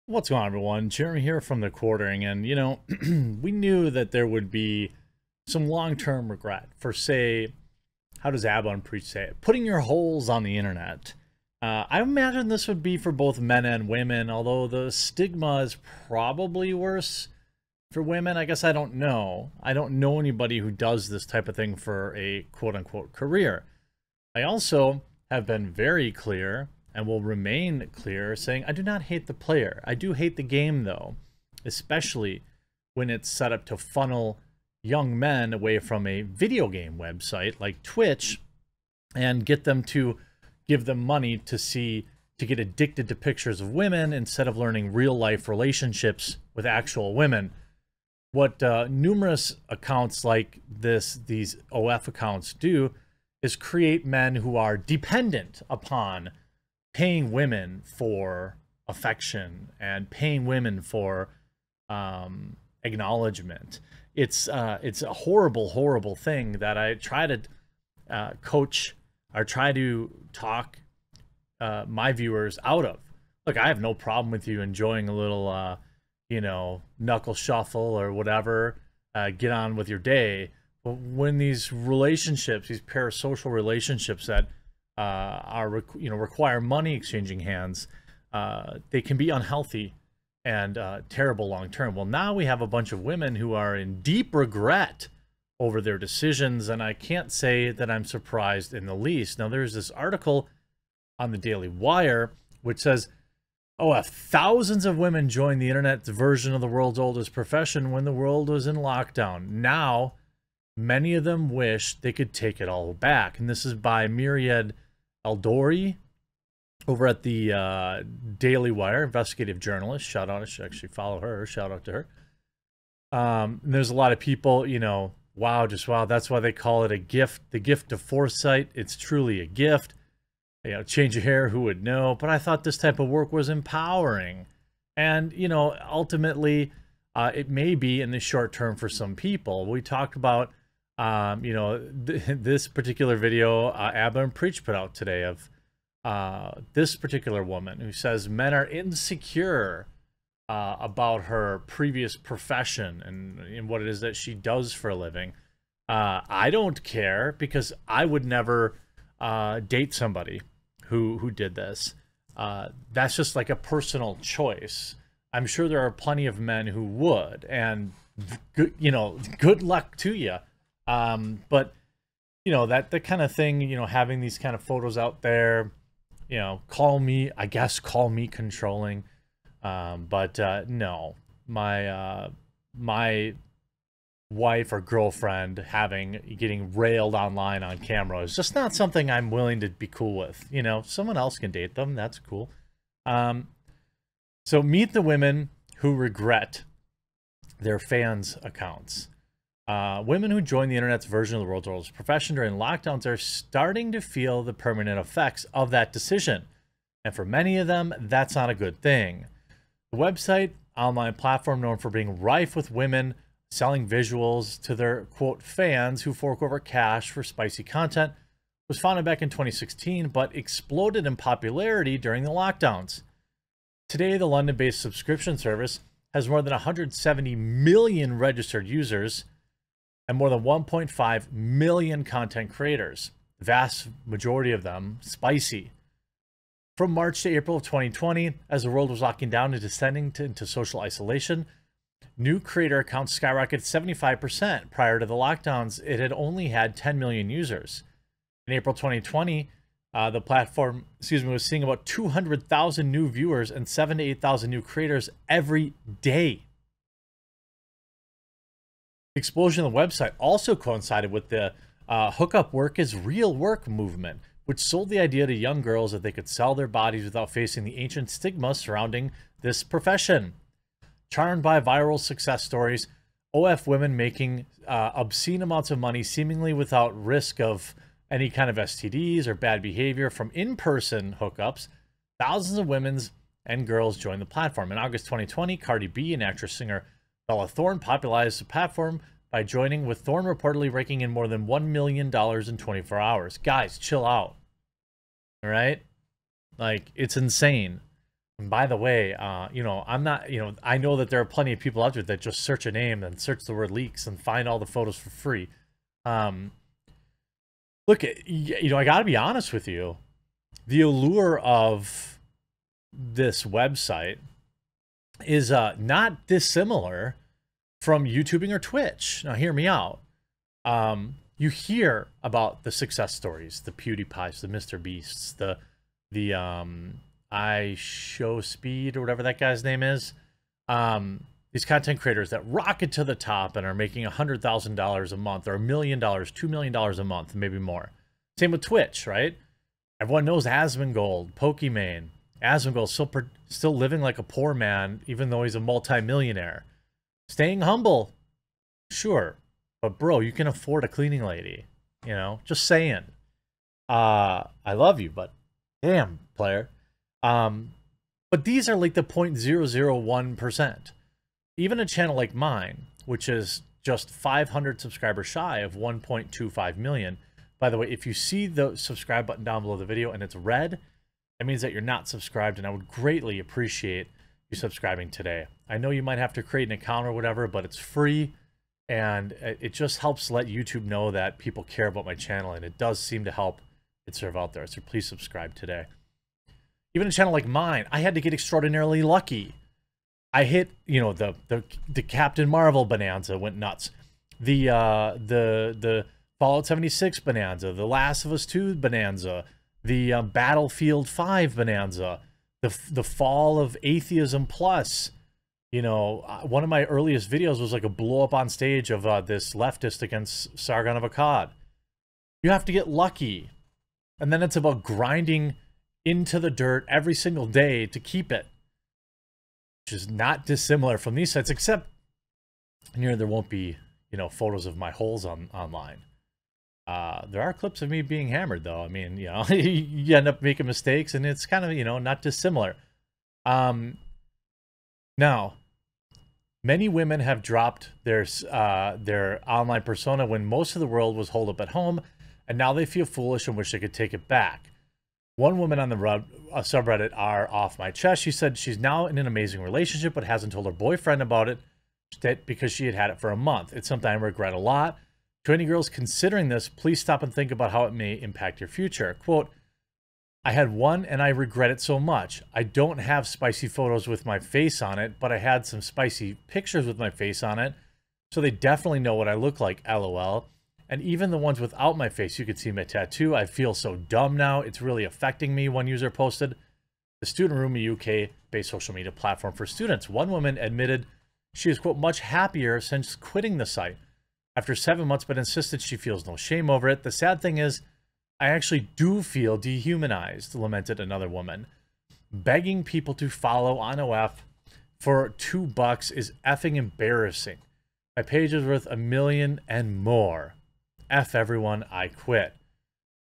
What's going on, everyone? Jeremy here from the quartering, and we knew that there would be some long-term regret for, say, how does Abon Preach say it? Putting your holes on the internet. I imagine this would be for both men and women, although the stigma is probably worse for women. I guess I don't know. I don't know anybody who does this type of thing for a quote-unquote career. I also have been very clear and will remain clear, saying I do not hate the player. I do hate the game, though, especially when it's set up to funnel young men away from a video game website like Twitch and get them to give them money to get addicted to pictures of women instead of learning real life relationships with actual women. What numerous accounts like these OF accounts do is create men who are dependent upon paying women for affection and paying women for acknowledgement. It's a horrible, horrible thing that I try to coach or try to talk my viewers out of. Look, I have no problem with you enjoying a little, knuckle shuffle or whatever, get on with your day. But when these relationships, these parasocial relationships that require money exchanging hands, they can be unhealthy and terrible long term. Well, now we have a bunch of women who are in deep regret over their decisions, and I can't say that I'm surprised in the least. Now, there's this article on the Daily Wire which says, thousands of women joined the internet's version of the world's oldest profession when the world was in lockdown. Now, many of them wish they could take it all back. And this is by Myriad Eldori over at the Daily Wire, investigative journalist. Shout out, I should actually follow her. Shout out to her. And there's a lot of people, wow, that's why they call it a gift. The gift of foresight. It's truly a gift. Change your hair, who would know? But I thought this type of work was empowering. And, ultimately, it may be in the short term for some people. We talked about, this particular video Abon Preach put out today of this particular woman who says men are insecure about her previous profession and what it is that she does for a living. I don't care, because I would never date somebody who did this. That's just like a personal choice. I'm sure there are plenty of men who would, and good luck to you. But that kind of thing, having these kind of photos out there, call me controlling. But no, my wife or girlfriend getting railed online on camera is just not something I'm willing to be cool with. Someone else can date them. That's cool. So meet the women who regret their fans' accounts. Women who join the internet's version of the world's oldest profession during lockdowns are starting to feel the permanent effects of that decision. And for many of them, that's not a good thing. The website, online platform known for being rife with women selling visuals to their, quote, fans who fork over cash for spicy content, was founded back in 2016, but exploded in popularity during the lockdowns. Today, the London-based subscription service has more than 170 million registered users and more than 1.5 million content creators, the vast majority of them spicy. From March to April of 2020, as the world was locking down and descending into social isolation, new creator accounts skyrocketed 75%. Prior to the lockdowns, it had only had 10 million users. In April 2020, the platform, was seeing about 200,000 new viewers and 7,000 to 8,000 new creators every day. The explosion of the website also coincided with the hookup work is real work movement, which sold the idea to young girls that they could sell their bodies without facing the ancient stigma surrounding this profession. Charmed by viral success stories, OF women making obscene amounts of money seemingly without risk of any kind of STDs or bad behavior from in-person hookups, thousands of women and girls joined the platform. In August 2020, Cardi B and actress-singer Bella Thorne popularized the platform by joining, with Thorne reportedly raking in more than $1 million in 24 hours. Guys, chill out. All right? Like, it's insane. And by the way, you know, I'm not, you know, I know that there are plenty of people out there that just search a name and search the word leaks and find all the photos for free. Look, you know, I got to be honest with you. The allure of this website is not dissimilar from YouTubing or Twitch. Now, hear me out. You hear about the success stories, the PewDiePies, the Mr. Beasts, the I Show Speed or whatever that guy's name is. These content creators that rocket to the top and are making $100,000 a month or $1 million, $2 million a month, maybe more. Same with Twitch, right? Everyone knows Asmongold, Pokimane. Asmongold still living like a poor man, even though he's a multi-millionaire. Staying humble, sure. But bro, you can afford a cleaning lady. You know, just saying. I love you, but damn, player. But these are like the 0.001%. Even a channel like mine, which is just 500 subscribers shy of 1.25 million. By the way, if you see the subscribe button down below the video and it's red, that means that you're not subscribed, and I would greatly appreciate you subscribing today. I know you might have to create an account or whatever, but it's free, and it just helps let YouTube know that people care about my channel, and it does seem to help it serve out there. So please subscribe today. Even a channel like mine, I had to get extraordinarily lucky. I hit, you know, the Captain Marvel bonanza went nuts. The Fallout 76 bonanza, the Last of Us 2 bonanza, the Battlefield 5 bonanza, the fall of Atheism Plus. You know, one of my earliest videos was like a blow up on stage of this leftist against Sargon of Akkad. You have to get lucky. And then it's about grinding into the dirt every single day to keep it. Which is not dissimilar from these sites, except here there won't be, you know, photos of my holes online. There are clips of me being hammered, though. I mean, you know, you end up making mistakes, and it's kind of, you know, not dissimilar. Now, many women have dropped their online persona when most of the world was holed up at home, and now they feel foolish and wish they could take it back. One woman on the subreddit R Off My Chest, she said she's now in an amazing relationship, but hasn't told her boyfriend about it because she had it for a month. It's something I regret a lot. To any girls considering this, please stop and think about how it may impact your future. Quote, I had one and I regret it so much. I don't have spicy photos with my face on it, but I had some spicy pictures with my face on it, so they definitely know what I look like, LOL. And even the ones without my face, you can see my tattoo. I feel so dumb now. It's really affecting me, one user posted. The Student Room, a UK-based social media platform for students. One woman admitted she is, quote, much happier since quitting the site after 7 months, but insisted she feels no shame over it. The sad thing is, I actually do feel dehumanized, lamented another woman. Begging people to follow on OF for $2 is effing embarrassing. My page is worth $1 million and more. F everyone, I quit.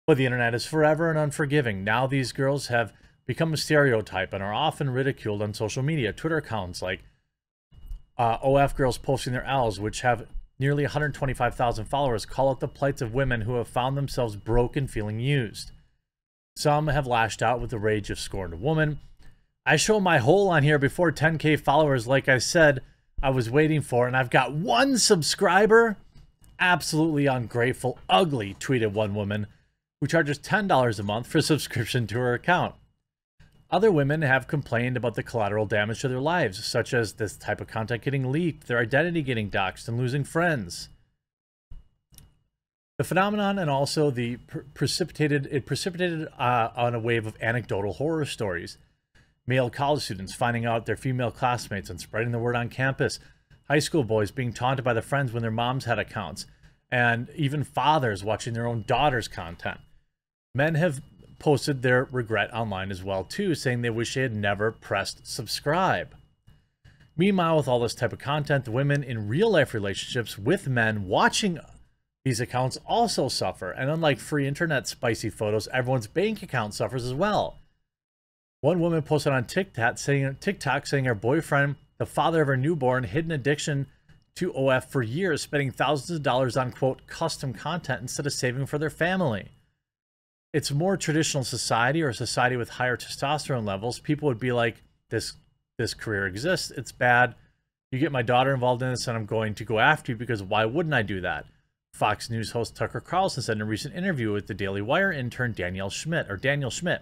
But the internet is forever and unforgiving. Now these girls have become a stereotype and are often ridiculed on social media. Twitter accounts like OF Girls Posting Their L's, which have nearly 125,000 followers, call out the plights of women who have found themselves broke and feeling used. Some have lashed out with the rage of scorned woman. I show my hole on here before 10K followers, like I said I was waiting for, and I've got 1 subscriber? Absolutely ungrateful, ugly, tweeted one woman who charges $10 a month for subscription to her account. Other women have complained about the collateral damage to their lives, such as this type of content getting leaked, their identity getting doxxed, and losing friends. The phenomenon and also the precipitated on a wave of anecdotal horror stories. Male college students finding out their female classmates and spreading the word on campus. High school boys being taunted by their friends when their moms had accounts. And even fathers watching their own daughters' content. Men have posted their regret online as well too, saying they wish they had never pressed subscribe. Meanwhile, with all this type of content, the women in real life relationships with men watching these accounts also suffer, and unlike free internet spicy photos, everyone's bank account suffers as well. One woman posted on TikTok saying her boyfriend, the father of her newborn, hid an addiction to OF for years, spending thousands of dollars on, quote, custom content instead of saving for their family. It's more traditional society or a society with higher testosterone levels. People would be like, this career exists. It's bad. You get my daughter involved in this, and I'm going to go after you because why wouldn't I do that? Fox News host Tucker Carlson said in a recent interview with the Daily Wire intern Daniel Schmidt. The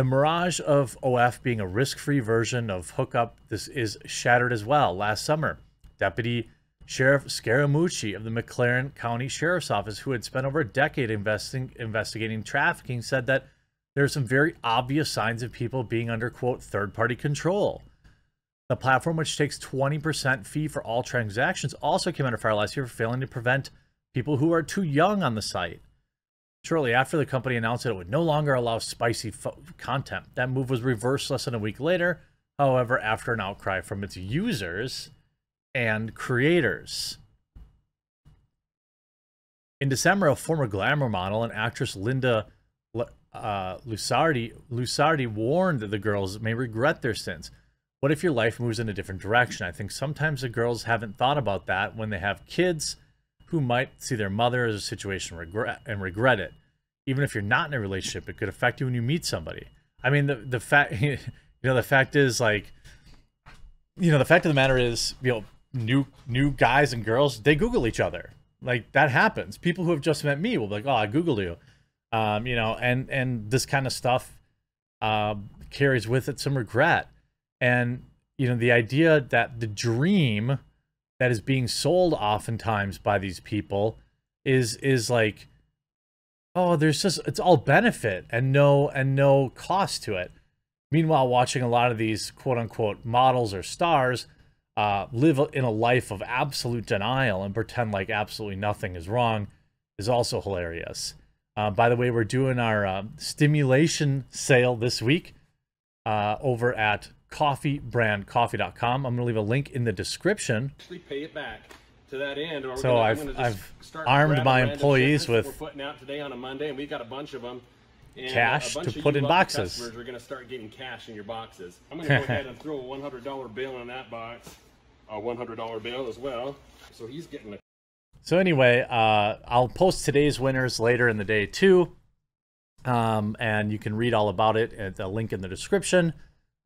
mirage of OF being a risk-free version of hookup is shattered as well. Last summer, Deputy Sheriff Scaramucci of the McLaren County Sheriff's Office, who had spent over a decade investigating trafficking, said that there are some very obvious signs of people being under, quote, third-party control. The platform, which takes 20% fee for all transactions, also came under fire last year for failing to prevent people who are too young on the site. Shortly after, the company announced that it would no longer allow spicy content. That move was reversed less than a week later, however, after an outcry from its users and creators. In December, a former glamour model and actress Linda Lusardi warned that the girls may regret their sins. What if your life moves in a different direction? I think sometimes the girls haven't thought about that when they have kids who might see their mother as a situation regret it. Even if you're not in a relationship, it could affect you when you meet somebody. I mean, the fact, the fact is, like, the fact of the matter is, new guys and girls, they Google each other. Like, that happens. People who have just met me will be like, oh, I Googled you. And this kind of stuff carries with it some regret. And, the idea that the dream that is being sold oftentimes by these people is like, oh, it's all benefit and no cost to it. Meanwhile, watching a lot of these quote unquote models or stars live in a life of absolute denial and pretend like absolutely nothing is wrong is also hilarious. By the way, we're doing our stimulation sale this week over at coffeebrandcoffee.com. I'm going to leave a link in the description. Pay it back to that end. Or so I've armed my employees with we're putting out today on a Monday, and we got a bunch of them. And cash to put in boxes. Customers are going to start getting cash in your boxes. I'm going to go ahead and throw a $100 bill in that box, a $100 bill as well. So he's getting a. So anyway, I'll post today's winners later in the day too, and you can read all about it at the link in the description.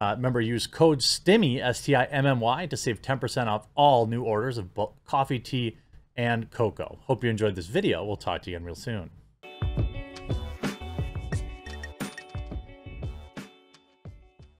Remember, use code STIMMY, STIMMY, to save 10% off all new orders of coffee, tea, and cocoa. Hope you enjoyed this video. We'll talk to you again real soon.